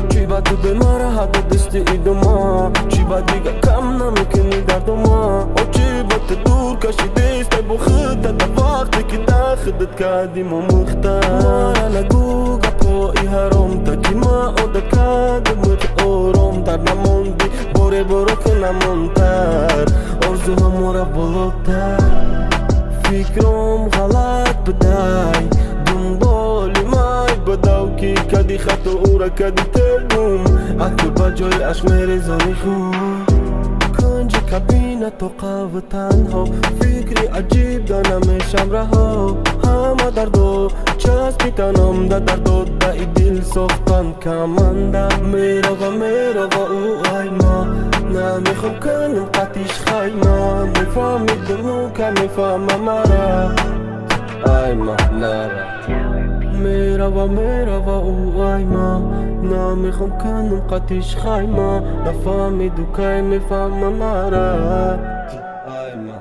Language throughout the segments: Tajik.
چی با تو به ما راحت دستی ایدوما چی با دیگه کم نمیکنی دردوما او چی با تو دور کشیدیست با خودت در وقتی که در خودت کردیم و مختر مارا نگو گپایی حرام تا که ما عادت کردم تو آرام در نموندی باره برو که نمونتر آرزو همورا بلوتر فکرم غلط بدای دنبالی مای بداو که کدی خط و او را کدی تردوم اکل با جای عشق میریزانی خون کنج کابینه تو قهوه تنها فکری عجیب دانمشم رها همه دردو چسبی تنم در دردو دای دل سختن کمنده میرو او ای ما نمیخوام کنم قطیش خیمه میفهمیدم که میفهمم مرا ای ما نرا میرو او ای ما نمیخوام کنم قطیش خیمه نفهمیدو که میفهمم مرا ای ما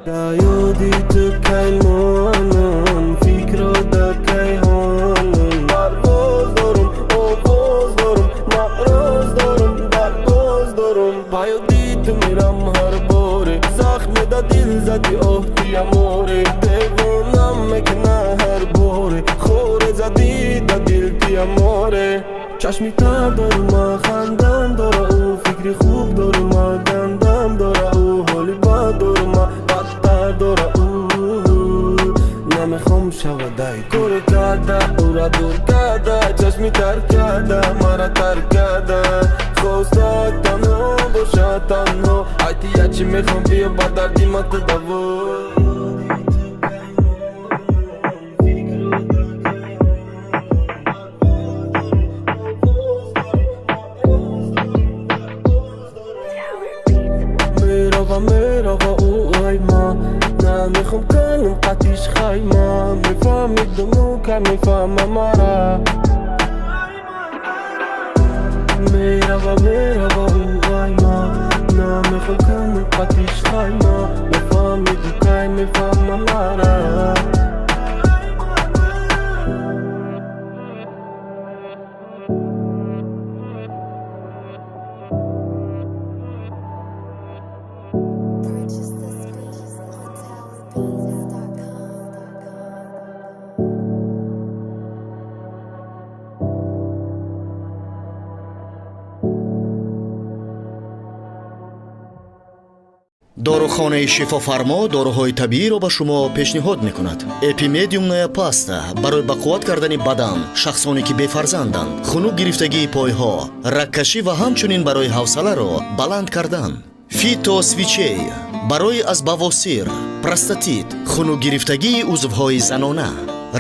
نرا یادی تو که مانم فکر دا که هانم برباز دارم آواز دارم نقراز دارم برباز دارم بیادی تو میرم هر باره زخم دا دل زدی آهتی اماره دیوانم میکنه هر باره خوره زدی دا دل تی اماره چشمی تر دارم خندم داره او فکری خوب دارم دندم داره او حالی بد دارم بدتر داره او نمیخوام شودای کور کرده او را دور کرده چشمی تر کرده مرا تر کرده خواسته تنها باشه تنها حیطی چی میخوام بیا با دردی ما تو دوا میرو او ای ما نمیخوام کنم قطیش خیمه میفهمیدم که میفهمم مرا میرو او ای ما نمیخوام کنم قطیش خیمه میفهمیدم که میفهمم مرا داروخانه شفاфармо доруҳои табииро ба шумо пешниҳод мекунад. Эпимедиумная паста барои бақувват кардани бадан, шахсоне ки бефарзанданд, хунук гирифтагии пойҳо, раккашӣ ва ҳамчунин барои ҳавсаларо баланд кардан. Фито свичей барои аз бавосир, простатит, хунук гирифтагии узвҳои занона.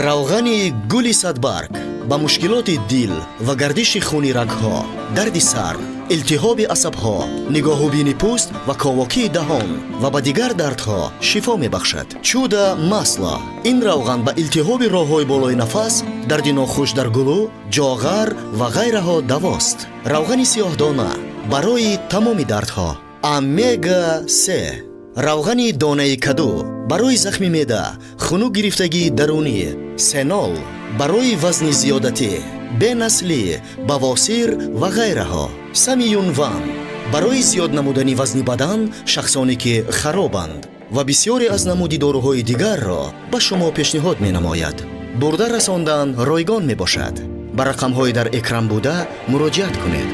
равғани гули садбарг ба мушкилоти дил ва гардиши хуни рагҳо, дарди сар, илтиҳоби асабҳо, нигоҳубини пӯст ва ковокии даҳон ва ба дигар дардҳо шифо мебахшад. чуда масло ин равған ба илтиҳоби роҳҳои болои нафас, дарди нохуш дар гулӯ, ҷоғар ва ғайраҳо давост. равғани сиёҳдона барои тамоми дардҳо. омега 3 равғани донаи каду барои захми меъда, хунук гирифтагии дарунӣ. сенол барои вазни зиёдатӣ, бенаслӣ, бавосир ва ғайраҳо. самиюнван барои зиёд намудани вазни бадан, шахсоне ки харобанд ва бисёре аз намуди доруҳои дигарро ба шумо пешниҳод менамояд. бурда расондан ройгон мебошад. ба рақамҳои дар экран буда муроҷиат кунед.